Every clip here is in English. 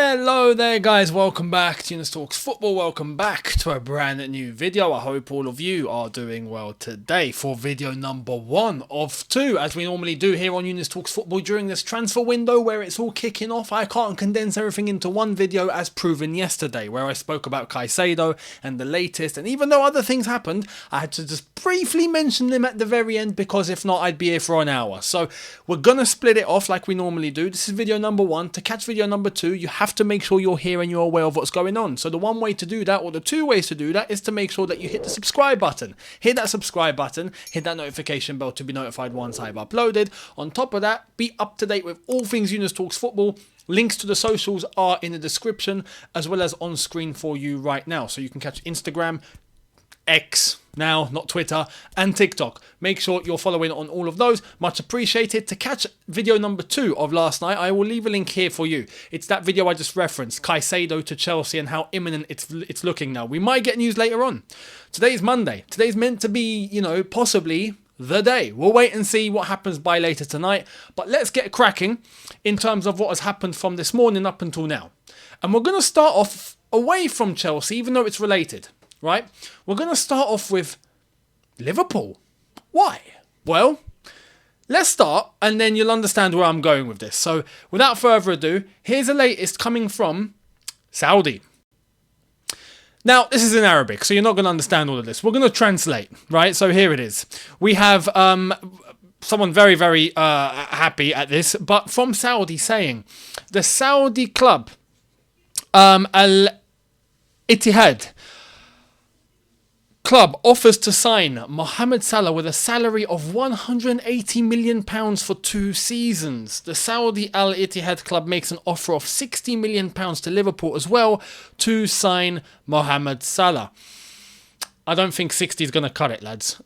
Hello there guys, welcome back to Younes Talks Football, welcome back to a brand new video. I hope all of you are doing well today for video number 1 of 2, as we normally do here on Younes Talks Football during this transfer window where it's all kicking off. I can't condense everything into one video as proven yesterday, where I spoke about Caicedo and the latest, and even though other things happened, I had to just briefly mention them at the very end, because if not I'd be here for an hour. So we're gonna split it off like we normally do. This is video number 1. To catch video number 2, you have to make sure you're here and you're aware of what's going on. So the one way to do that, or the two ways to do that, is to make sure that you hit the subscribe button. Hit that subscribe button, hit that notification bell to be notified once I've uploaded. On top of that, be up to date with all things Younes Talks Football. Links to the socials are in the description, as well as on screen for you right now. So you can catch Instagram, X now, not Twitter, and TikTok. Make sure you're following on all of those. Much appreciated. To catch video number 2 of last night, I will leave a link here for you. It's that video I just referenced, Caicedo to Chelsea, and how imminent it's looking now. We might get news later on. Today is Monday. Today's meant to be, possibly the day. We'll wait and see what happens by later tonight. But let's get cracking in terms of what has happened from this morning up until now. And we're going to start off away from Chelsea, even though it's related. Right? We're going to start off with Liverpool. Why? Well, let's start and then you'll understand where I'm going with this. So without further ado, here's the latest coming from Saudi. Now, this is in Arabic, so you're not going to understand all of this. We're going to translate, right? So here it is. We have someone very, very happy at this, but from Saudi saying, the Saudi club, Al-Ittihad club offers to sign Mohamed Salah with a salary of £180 million for 2 seasons. The Saudi Al-Ittihad club makes an offer of £60 million to Liverpool as well to sign Mohamed Salah. I don't think 60 is going to cut it, lads.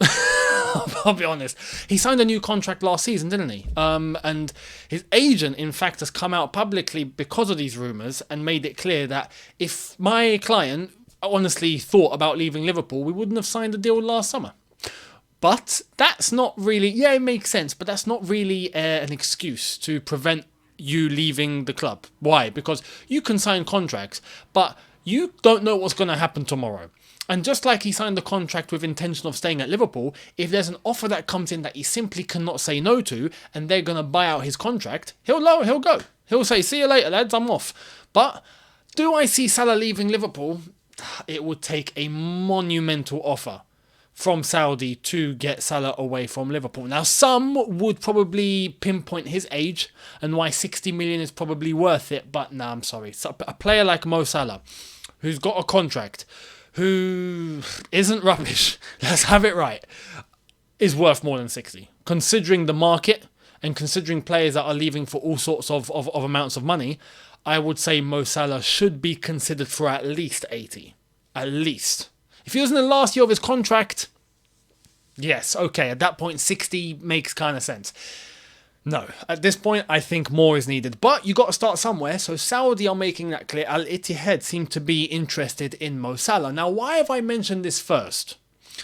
I'll be honest. He signed a new contract last season, didn't he? And his agent, in fact, has come out publicly because of these rumours and made it clear that if my client honestly thought about leaving Liverpool, we wouldn't have signed the deal last summer. But that's not really, yeah, it makes sense, but that's not really an excuse to prevent you leaving the club. Why? Because you can sign contracts, but you don't know what's going to happen tomorrow. And just like he signed the contract with intention of staying at Liverpool, if there's an offer that comes in that he simply cannot say no to, and they're going to buy out his contract, he'll go. He'll say, see you later, lads, I'm off. But do I see Salah leaving Liverpool? It would take a monumental offer from Saudi to get Salah away from Liverpool. Now, some would probably pinpoint his age and why 60 million is probably worth it, but nah, I'm sorry. So a player like Mo Salah, who's got a contract, who isn't rubbish, let's have it right, is worth more than 60. Considering the market and considering players that are leaving for all sorts of amounts of money, I would say Mo Salah should be considered for at least 80. At least. If he was in the last year of his contract, yes, okay, at that point 60 makes kind of sense. No, at this point I think more is needed. But you got to start somewhere, so Saudi are making that clear. Al-Ittihad seem to be interested in Mo Salah. Now, why have I mentioned this first?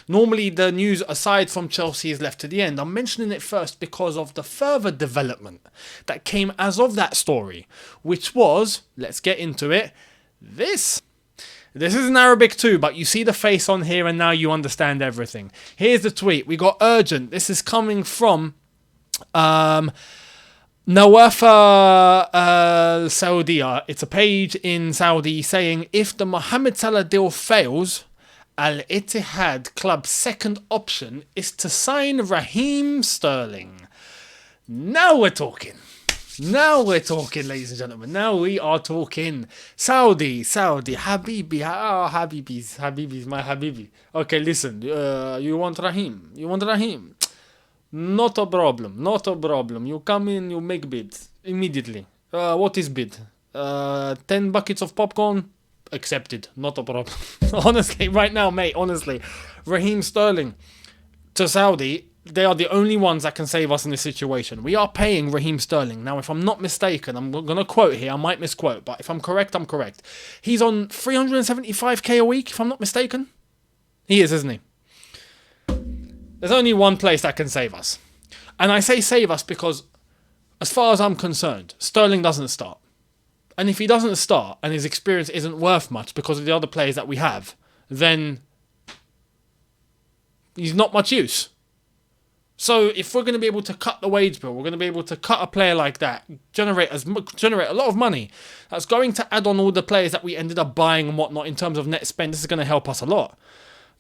Normally the news aside from Chelsea is left to the end. I'm mentioning it first because of the further development that came as of that story, which was, let's get into it, this. This is in Arabic too, but you see the face on here and now you understand everything. Here's the tweet. We got urgent. This is coming from Nawafa Saudiya. It's a page in Saudi saying, if the Mohamed Salah deal fails, Al-Ittihad club's second option is to sign Raheem Sterling. Now we're talking. Now we're talking, ladies and gentlemen. Now we are talking. Saudi, Habibi. Oh, Habibis, my Habibi. Okay, listen. You want Raheem? Not a problem. You come in, you make bids immediately. What is bid? 10 buckets of popcorn? Accepted. Not a problem. Honestly, right now, mate, honestly. Raheem Sterling to Saudi, they are the only ones that can save us in this situation. We are paying Raheem Sterling. Now, if I'm not mistaken, I'm going to quote here. I might misquote, but if I'm correct, I'm correct. He's on 375k a week, if I'm not mistaken. He is, isn't he? There's only one place that can save us. And I say save us because, as far as I'm concerned, Sterling doesn't start. And if he doesn't start and his experience isn't worth much because of the other players that we have, then he's not much use. So if we're going to be able to cut the wage bill, we're going to be able to cut a player like that, generate a lot of money, that's going to add on all the players that we ended up buying and whatnot in terms of net spend, this is going to help us a lot,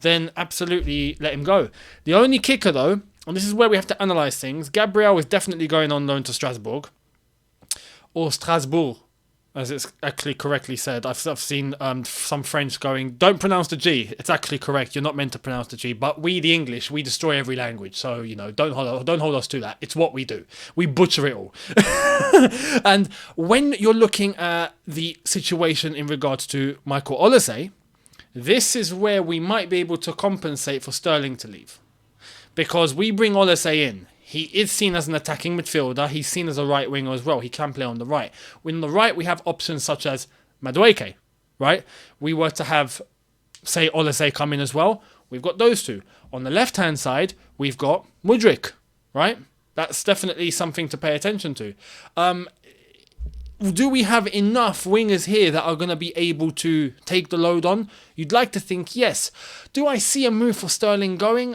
then absolutely let him go. The only kicker though, and this is where we have to analyse things, Gabriel is definitely going on loan to Strasbourg, or Strasbourg, as it's actually correctly said. I've seen some French going, don't pronounce the G. It's actually correct. You're not meant to pronounce the G. But we, the English, we destroy every language. So, don't hold us to that. It's what we do. We butcher it all. And when you're looking at the situation in regards to Michael Olise, this is where we might be able to compensate for Sterling to leave. Because we bring Olise in. He is seen as an attacking midfielder. He's seen as a right winger as well. He can play on the right. On the right, we have options such as Madueke, right? We were to have, say, Olise come in as well. We've got those two. On the left-hand side, we've got Mudryk, right? That's definitely something to pay attention to. Do we have enough wingers here that are going to be able to take the load on? You'd like to think yes. Do I see a move for Sterling going?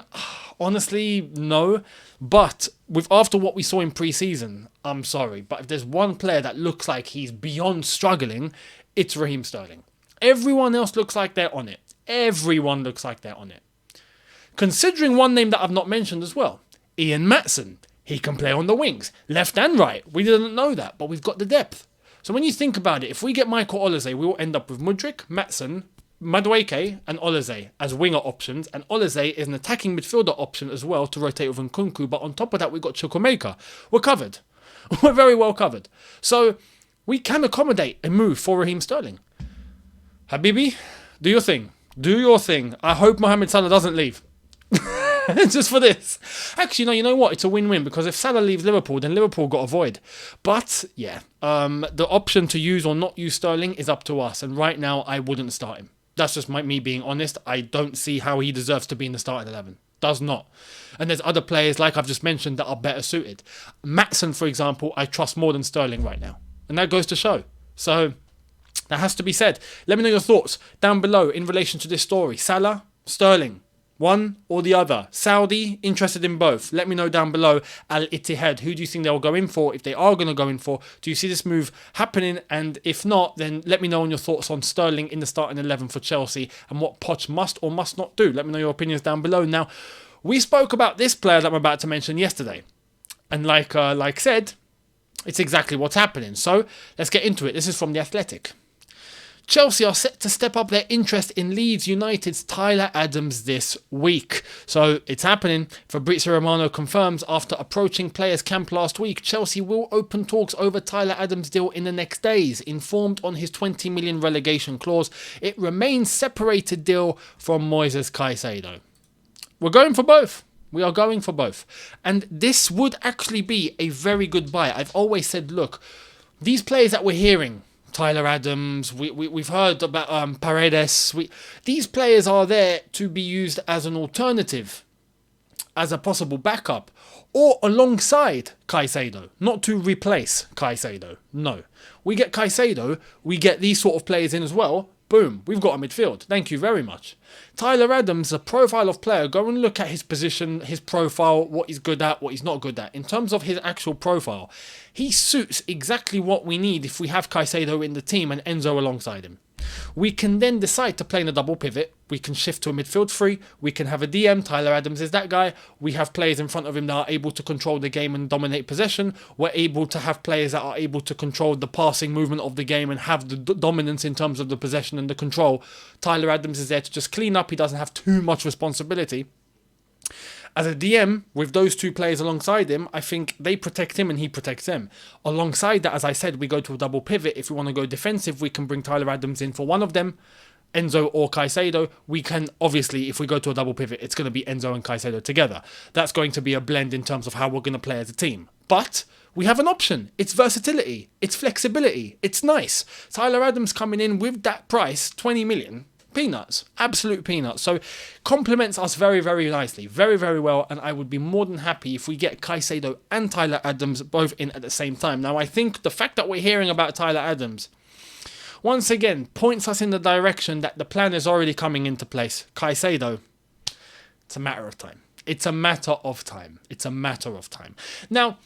Honestly, no. But after what we saw in pre-season, I'm sorry, but if there's one player that looks like he's beyond struggling, it's Raheem Sterling. Everyone else looks like they're on it. Everyone looks like they're on it. Considering one name that I've not mentioned as well, Ian Maatsen. He can play on the wings, left and right. We didn't know that, but we've got the depth. So when you think about it, if we get Michael Olise, we will end up with Mudryk, Maatsen, Madueke and Olise as winger options, and Olise is an attacking midfielder option as well to rotate with Nkunku, but on top of that we've got Chukwuemeka. We're covered. We're very well covered. So we can accommodate a move for Raheem Sterling. Habibi, do your thing. Do your thing. I hope Mohamed Salah doesn't leave. Just for this. Actually, no, you know what? It's a win-win, because if Salah leaves Liverpool, then Liverpool got a void. But, yeah, the option to use or not use Sterling is up to us, and right now I wouldn't start him. That's just me being honest. I don't see how he deserves to be in the starting 11. Does not. And there's other players, like I've just mentioned, that are better suited. Maatsen, for example, I trust more than Sterling right now. And that goes to show. So, that has to be said. Let me know your thoughts down below in relation to this story. Salah, Sterling, one or the other. Saudi, interested in both. Let me know down below. Al-Ittihad, who do you think they'll go in for? If they are going to go in for, do you see this move happening? And if not, then let me know on your thoughts on Sterling in the starting 11 for Chelsea and what Poch must or must not do. Let me know your opinions down below. Now, we spoke about this player that I'm about to mention yesterday. And like said, it's exactly what's happening. So, let's get into it. This is from The Athletic. Chelsea are set to step up their interest in Leeds United's Tyler Adams this week. So it's happening. Fabrizio Romano confirms after approaching players' camp last week, Chelsea will open talks over Tyler Adams' deal in the next days. Informed on his 20 million relegation clause, it remains separated deal from Moises Caicedo. We're going for both. We are going for both. And this would actually be a very good buy. I've always said, look, these players that we're hearing, Tyler Adams, we've heard about Paredes. These players are there to be used as an alternative, as a possible backup, or alongside Caicedo, not to replace Caicedo. No. We get Caicedo, we get these sort of players in as well. Boom, we've got a midfield. Thank you very much. Tyler Adams, a profile of player, go and look at his position, his profile, what he's good at, what he's not good at. In terms of his actual profile, he suits exactly what we need if we have Caicedo in the team and Enzo alongside him. We can then decide to play in a double pivot. We can shift to a midfield three. We can have a DM. Tyler Adams is that guy. We have players in front of him that are able to control the game and dominate possession. We're able to have players that are able to control the passing movement of the game and have the dominance in terms of the possession and the control. Tyler Adams is there to just clean up. He doesn't have too much responsibility. As a DM, with those two players alongside him, I think they protect him and he protects them. Alongside that, as I said, we go to a double pivot. If we want to go defensive, we can bring Tyler Adams in for one of them, Enzo or Caicedo. We can, obviously, if we go to a double pivot, it's going to be Enzo and Caicedo together. That's going to be a blend in terms of how we're going to play as a team. But we have an option. It's versatility. It's flexibility. It's nice. Tyler Adams coming in with that price, 20 million. Peanuts, absolute peanuts. So complements us very, very nicely, very, very well. And I would be more than happy if we get Caicedo and Tyler Adams both in at the same time. Now, I think the fact that we're hearing about Tyler Adams once again points us in the direction that the plan is already coming into place. Caicedo, it's a matter of time. It's a matter of time. It's a matter of time. Now,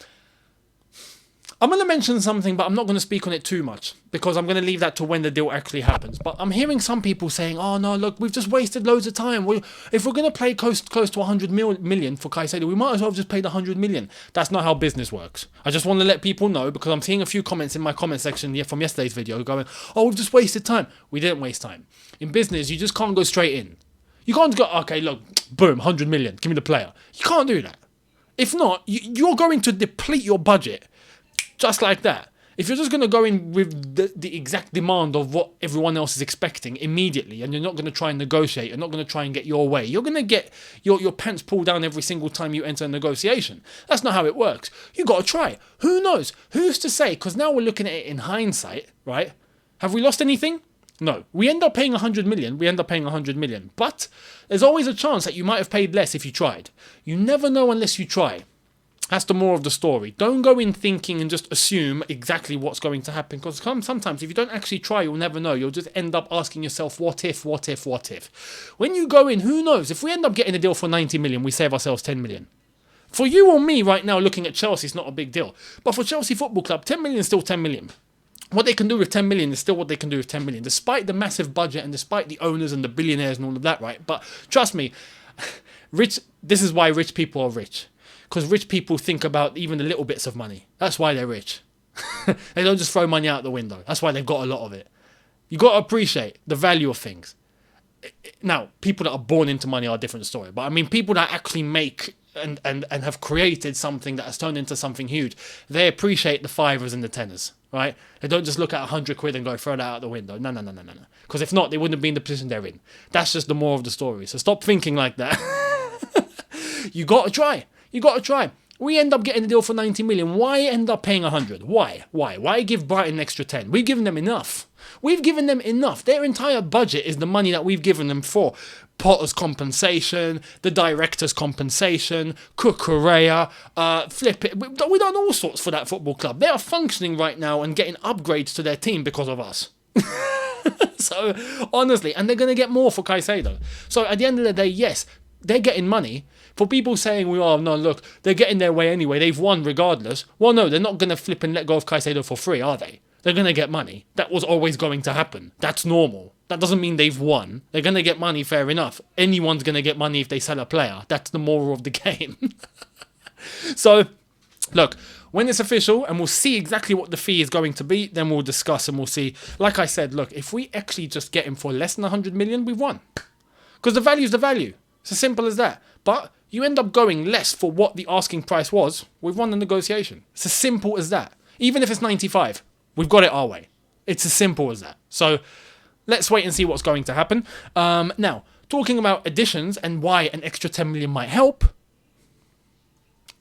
I'm going to mention something, but I'm not going to speak on it too much because I'm going to leave that to when the deal actually happens. But I'm hearing some people saying, oh no, look, we've just wasted loads of time. If we're going to play close to 100 million for Caicedo, we might as well have just paid 100 million. That's not how business works. I just want to let people know because I'm seeing a few comments in my comment section from yesterday's video going, oh, we've just wasted time. We didn't waste time. In business, you just can't go straight in. You can't go, okay, look, boom, 100 million, give me the player. You can't do that. If not, you're going to deplete your budget just like that. If you're just going to go in with the exact demand of what everyone else is expecting immediately, and you're not going to try and negotiate, you're not going to try and get your way, you're going to get your pants pulled down every single time you enter a negotiation. That's not how it works. You got to try. Who knows? Who's to say? Because now we're looking at it in hindsight, right? Have we lost anything? No. We end up paying 100 million. We end up paying 100 million. But there's always a chance that you might have paid less if you tried. You never know unless you try. That's the moral of the story. Don't go in thinking and just assume exactly what's going to happen. Because sometimes if you don't actually try, you'll never know. You'll just end up asking yourself, what if, what if, what if? When you go in, who knows? If we end up getting a deal for 90 million, we save ourselves 10 million. For you or me right now looking at Chelsea, it's not a big deal. But for Chelsea Football Club, 10 million is still 10 million. What they can do with 10 million is still what they can do with 10 million. Despite the massive budget and despite the owners and the billionaires and all of that, right? But trust me, this is why rich people are rich. Because rich people think about even the little bits of money. That's why they're rich. They don't just throw money out the window. That's why they've got a lot of it. You got to appreciate the value of things. Now, people that are born into money are a different story. But I mean, people that actually make and have created something that has turned into something huge, they appreciate the fivers and the tenors, right? They don't just look at 100 quid and go throw that out the window. No. Because if not, they wouldn't have been in the position they're in. That's just the moral of the story. So stop thinking like that. You got to try. You got to try. We end up getting the deal for 90 million. Why end up paying 100? Why give Brighton an extra 10? We've given them enough. We've given them enough. Their entire budget is the money that we've given them for Potter's compensation, the director's compensation, Cucurella, flip it. We've done all sorts for that football club. They are functioning right now and getting upgrades to their team because of us. So, honestly, and they're going to get more for Caicedo. So, at the end of the day, yes, they're getting money. For people saying, well, no, look, they're getting their way anyway, they've won regardless. Well, no, they're not going to flip and let go of Caicedo for free, are they? They're going to get money. That was always going to happen. That's normal. That doesn't mean they've won. They're going to get money, fair enough. Anyone's going to get money if they sell a player. That's the moral of the game. So, look, when it's official and we'll see exactly what the fee is going to be, then we'll discuss and we'll see. Like I said, look, if we actually just get him for less than 100 million, we've won. Because the value is the value. It's as simple as that. But you end up going less for what the asking price was, we've won the negotiation. It's as simple as that. Even if it's 95, we've got it our way. It's as simple as that. So let's wait and see what's going to happen. Now, talking about additions and why an extra 10 million might help,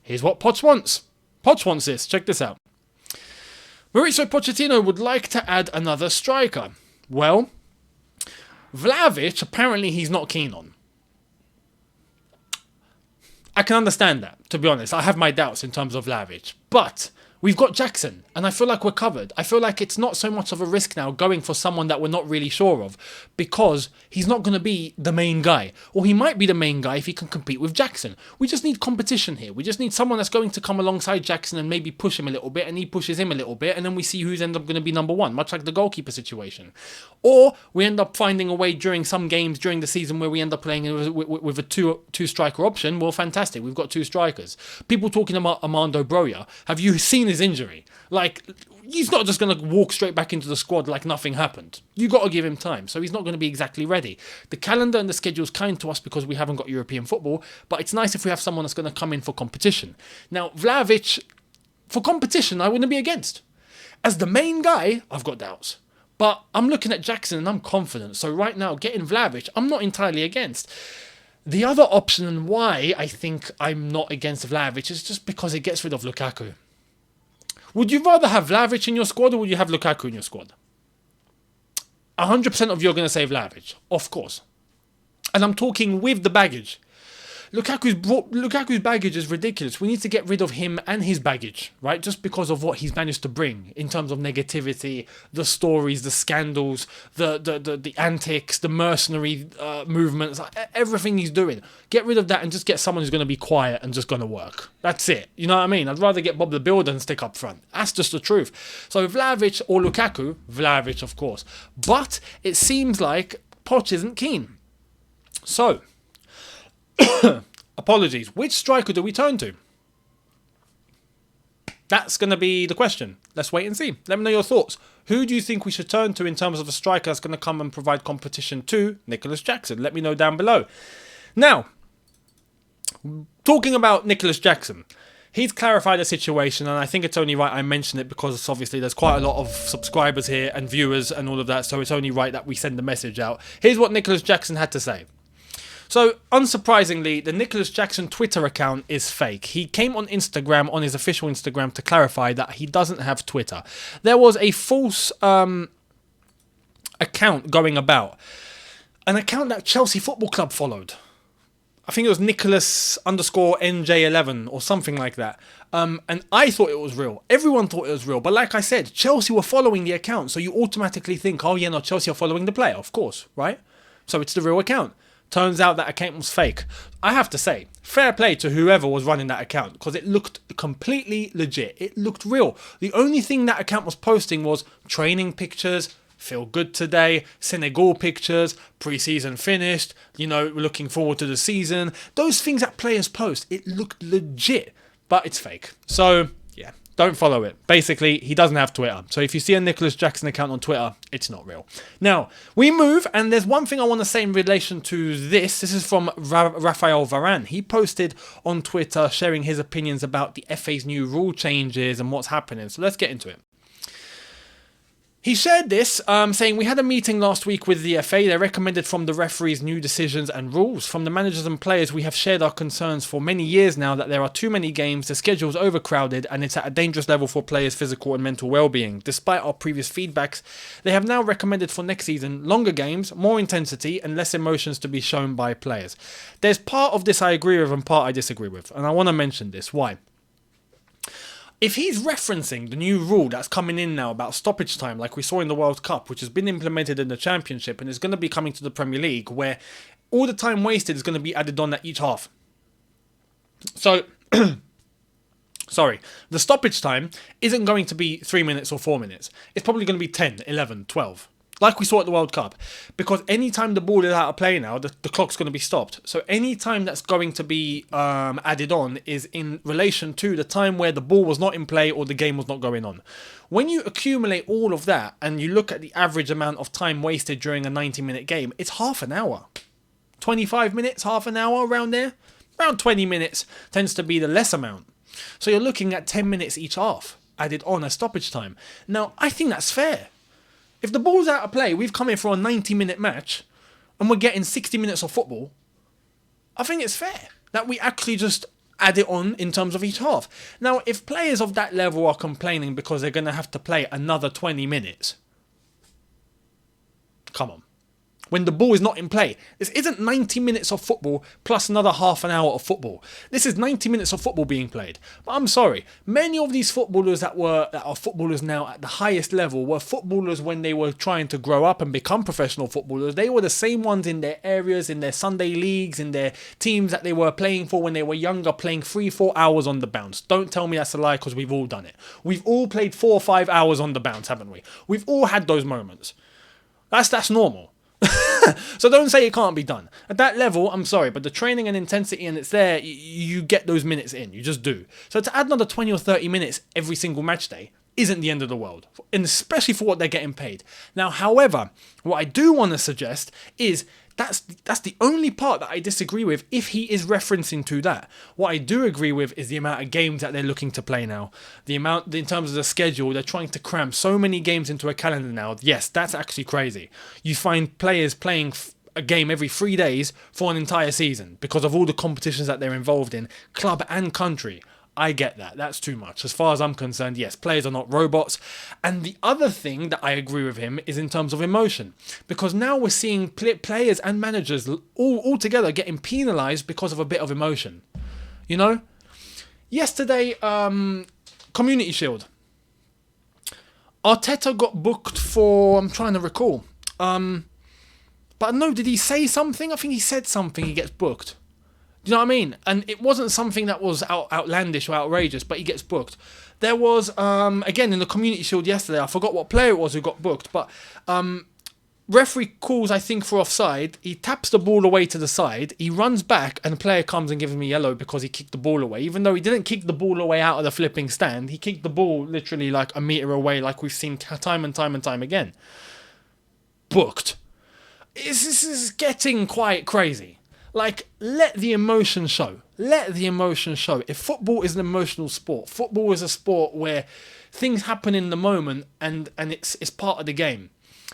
here's what Poch wants. Poch wants this. Check this out. Mauricio Pochettino would like to add another striker. Well, Vlahovic, apparently he's not keen on. I can understand that, to be honest. I have my doubts in terms of Vlahovic. But we've got Jackson, and I feel like we're covered. I feel like it's not so much of a risk now going for someone that we're not really sure of, because he's not going to be the main guy. Or he might be the main guy if he can compete with Jackson. We just need competition here. We just need someone that's going to come alongside Jackson and maybe push him a little bit, and he pushes him a little bit, and then we see who's end up going to be number one, much like the goalkeeper situation. Or we end up finding a way during some games during the season where we end up playing with a two-striker option. Well, fantastic. We've got two strikers. People talking about Armando Broja. Have you seen his injury? Like, he's not just going to walk straight back into the squad like nothing happened. You got to give him time, so he's not going to be exactly ready. The calendar and the schedule is kind to us because we haven't got European football, but it's nice if we have someone that's going to come in for competition. Now, Vlahovic, for competition, I wouldn't be against. As the main guy, I've got doubts. But I'm looking at Jackson and I'm confident. So right now, getting Vlahovic, I'm not entirely against. The other option and why I think I'm not against Vlahovic is just because it gets rid of Lukaku. Would you rather have Vlahovic in your squad or would you have Lukaku in your squad? 100% of you are going to say Vlahovic, of course. And I'm talking with the baggage. Lukaku's baggage is ridiculous. We need to get rid of him and his baggage, right? Just because of what he's managed to bring in terms of negativity, the stories, the scandals, the antics, the mercenary movements, everything he's doing. Get rid of that and just get someone who's going to be quiet and just going to work. That's it. You know what I mean? I'd rather get Bob the Builder and stick up front. That's just the truth. So Vlahovic or Lukaku, Vlahovic of course. But it seems like Poch isn't keen. So, apologies. Which striker do we turn to? That's going to be the question. Let's wait and see. Let me know your thoughts. Who do you think we should turn to in terms of a striker that's going to come and provide competition to Nicholas Jackson? Let me know down below. Now, talking about Nicholas Jackson, he's clarified the situation, and I think it's only right I mention it because obviously there's quite a lot of subscribers here and viewers and all of that, so it's only right that we send the message out. Here's what Nicholas Jackson had to say. So, unsurprisingly, the Nicholas Jackson Twitter account is fake. He came on Instagram, on his official Instagram, to clarify that he doesn't have Twitter. There was a false account going about. An account that Chelsea Football Club followed. I think it was Nicholas_NJ11 or something like that. And I thought it was real. Everyone thought it was real. But like I said, Chelsea were following the account. So you automatically think, oh yeah, no, Chelsea are following the player. Of course, right? So it's the real account. Turns out that account was fake. I have to say, fair play to whoever was running that account because it looked completely legit. It looked real. The only thing that account was posting was training pictures, feel good today, Senegal pictures, pre-season finished, you know, we're looking forward to the season. Those things that players post, it looked legit, but it's fake. So, yeah, don't follow it. Basically, he doesn't have Twitter. So if you see a Nicholas Jackson account on Twitter, it's not real. Now, we move, and there's one thing I want to say in relation to this. This is from Raphael Varane. He posted on Twitter sharing his opinions about the FA's new rule changes and what's happening. So let's get into it. He shared this, saying, we had a meeting last week with the FA. They recommended from the referees new decisions and rules. From the managers and players, we have shared our concerns for many years now that there are too many games, the schedule's overcrowded, and it's at a dangerous level for players' physical and mental well-being. Despite our previous feedbacks, they have now recommended for next season longer games, more intensity, and less emotions to be shown by players. There's part of this I agree with and part I disagree with, and I want to mention this. Why? If he's referencing the new rule that's coming in now about stoppage time, like we saw in the World Cup, which has been implemented in the Championship and is going to be coming to the Premier League, where all the time wasted is going to be added on at each half. So, sorry, the stoppage time isn't going to be 3 minutes or 4 minutes. It's probably going to be 10, 11, 12. Like we saw at the World Cup. Because any time the ball is out of play now, the clock's going to be stopped. So any time that's going to be added on is in relation to the time where the ball was not in play or the game was not going on. When you accumulate all of that and you look at the average amount of time wasted during a 90-minute game, it's half an hour. 25 minutes, half an hour, around there. Around 20 minutes tends to be the less amount. So you're looking at 10 minutes each half added on as stoppage time. Now, I think that's fair. If the ball's out of play, we've come in for a 90-minute match and we're getting 60 minutes of football, I think it's fair that we actually just add it on in terms of each half. Now, if players of that level are complaining because they're going to have to play another 20 minutes, come on. When the ball is not in play, this isn't 90 minutes of football plus another half an hour of football. This is 90 minutes of football being played. But I'm sorry, many of these footballers that are footballers now at the highest level were footballers when they were trying to grow up and become professional footballers. They were the same ones in their areas, in their Sunday leagues, in their teams that they were playing for when they were younger, playing 3-4 hours on the bounce. Don't tell me that's a lie, because we've all done it. We've all played 4 or 5 hours on the bounce, haven't we? We've all had those moments. That's normal. So don't say it can't be done. At that level, I'm sorry, but the training and intensity, and it's there, you get those minutes in. You just do. So to add another 20 or 30 minutes every single match day isn't the end of the world, and especially for what they're getting paid. Now, however, what I do want to suggest is that's the only part that I disagree with if he is referencing to that. What I do agree with is the amount of games that they're looking to play now. The amount, in terms of the schedule, they're trying to cram so many games into a calendar now. Yes, that's actually crazy. You find players playing a game every 3 days for an entire season because of all the competitions that they're involved in, club and country. I get that. That's too much. As far as I'm concerned, yes, players are not robots. And the other thing that I agree with him is in terms of emotion. Because now we're seeing players and managers all together getting penalised because of a bit of emotion. You know? Yesterday, Community Shield. Arteta got booked for... I'm trying to recall. But no, did he say something? I think he said something, he gets booked. Do you know what I mean? And it wasn't something that was outlandish or outrageous, but he gets booked. There was, again, in the Community Shield yesterday, I forgot what player it was who got booked, but referee calls, I think, for offside. He taps the ball away to the side. He runs back, and the player comes and gives him a yellow because he kicked the ball away. Even though he didn't kick the ball away out of the flipping stand, he kicked the ball literally like a metre away, like we've seen time and time and time again. Booked. This is getting quite crazy. Like, let the emotion show. Let the emotion show. If football is an emotional sport, football is a sport where things happen in the moment and it's part of the game.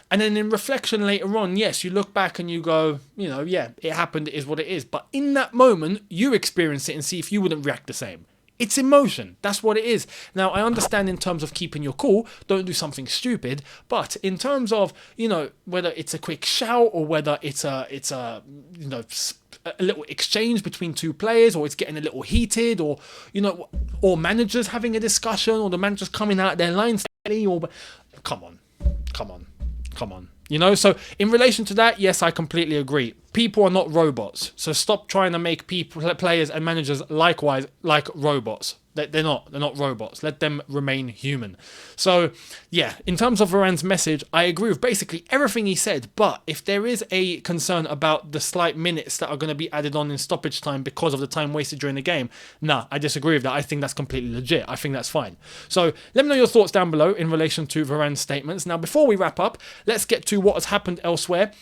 And then in reflection later on, yes, you look back and you go, you know, yeah, it happened, it is what it is. But in that moment, you experience it and see if you wouldn't react the same. It's emotion. That's what it is. Now, I understand in terms of keeping your cool, don't do something stupid. But in terms of, you know, whether it's a quick shout or whether it's a you know, a little exchange between two players, or it's getting a little heated, or, you know, or managers having a discussion, or the managers coming out their lines, or come on. You know, so in relation to that, yes, I completely agree. People are not robots. So stop trying to make players and managers likewise like robots. They're not robots. Let them remain human. So, yeah, in terms of Varane's message, I agree with basically everything he said. But if there is a concern about the slight minutes that are going to be added on in stoppage time because of the time wasted during the game, nah, I disagree with that. I think that's completely legit. I think that's fine. So let me know your thoughts down below in relation to Varane's statements. Now, before we wrap up, let's get to what has happened elsewhere.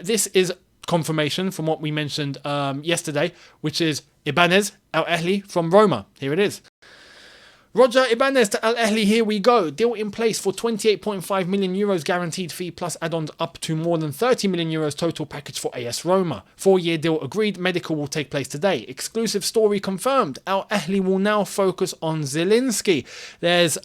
This is confirmation from what we mentioned yesterday, which is Ibanez Al Ahly from Roma. Here it is. Roger Ibanez to Al Ahly, here we go. Deal in place for 28.5 million euros guaranteed fee plus add-ons up to more than 30 million euros total package for AS Roma. 4-year deal agreed. Medical will take place today. Exclusive story confirmed. Al Ahly will now focus on Zielinski. There's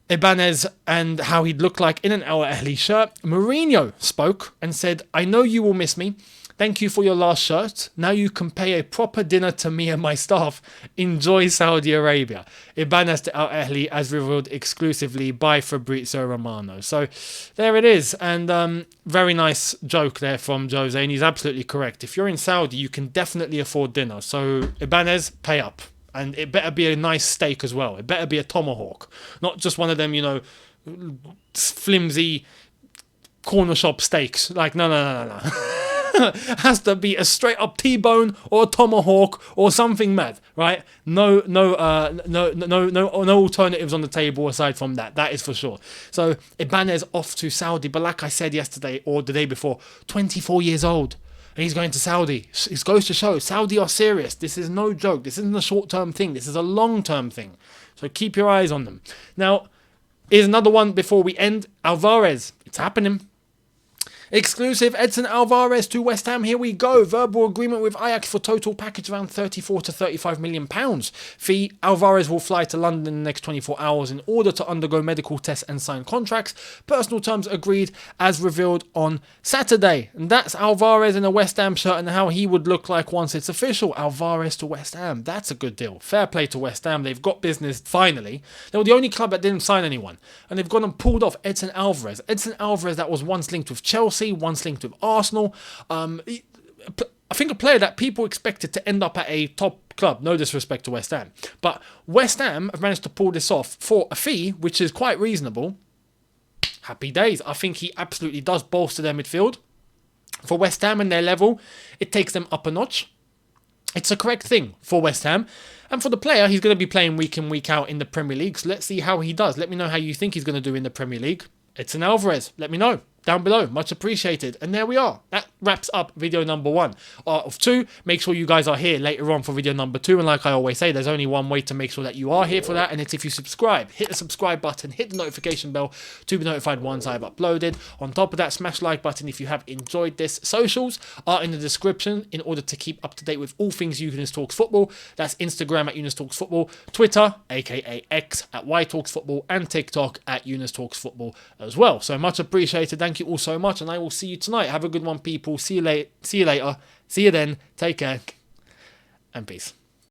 Ibanez and how he'd look like in an Al Ahly shirt. Mourinho spoke and said, "I know you will miss me. Thank you for your last shirt. Now you can pay a proper dinner to me and my staff. Enjoy Saudi Arabia." Ibanez to Al Ahly as revealed exclusively by Fabrizio Romano. So there it is. And very nice joke there from Jose. And he's absolutely correct. If you're in Saudi, you can definitely afford dinner. So Ibanez, pay up. And it better be a nice steak as well. It better be a tomahawk. Not just one of them, you know, flimsy corner shop steaks. Like, no. Has to be a straight up T-bone or a tomahawk or something mad, right? No alternatives on the table aside from that. That is for sure. So Ibanez off to Saudi, but like I said yesterday or the day before, 24 years old. And he's going to Saudi. It goes to show Saudi are serious. This is no joke. This isn't a short-term thing. This is a long-term thing. So keep your eyes on them. Now, here's another one before we end. Alvarez. It's happening. Exclusive Edson Alvarez to West Ham. Here we go. Verbal agreement with Ajax for total package around 34 to 35 million pounds. Fee. Alvarez will fly to London in the next 24 hours in order to undergo medical tests and sign contracts. Personal terms agreed as revealed on Saturday. And that's Alvarez in a West Ham shirt and how he would look like once it's official. Alvarez to West Ham. That's a good deal. Fair play to West Ham. They've got business finally. They were the only club that didn't sign anyone. And they've gone and pulled off Edson Alvarez. Edson Alvarez that was once linked with Chelsea, once linked with Arsenal. I think a player that people expected to end up at a top club. No disrespect to West Ham. But West Ham have managed to pull this off for a fee, which is quite reasonable. Happy days. I think he absolutely does bolster their midfield. For West Ham and their level, it takes them up a notch. It's a correct thing for West Ham. And for the player, he's going to be playing week in, week out in the Premier League. So let's see how he does. Let me know how you think he's going to do in the Premier League. Edson Alvarez. Let me know down below. Much appreciated. And there we are. That wraps up video number 1 of 2. Make sure you guys are here later on for video number 2. And like I always say, there's only one way to make sure that you are here for that. And it's if you subscribe. Hit the subscribe button, hit the notification bell to be notified once I've uploaded. On top of that, smash the like button if you have enjoyed this. Socials are in the description in order to keep up to date with all things Younes Talks Football. That's Instagram at Younes Talks Football, Twitter, aka X, at Y Talks Football, and TikTok at Younes Talks Football as well. So much appreciated. Thank you all so much, and I will see you tonight. Have a good one, people. See you later. See you then. Take care, and peace.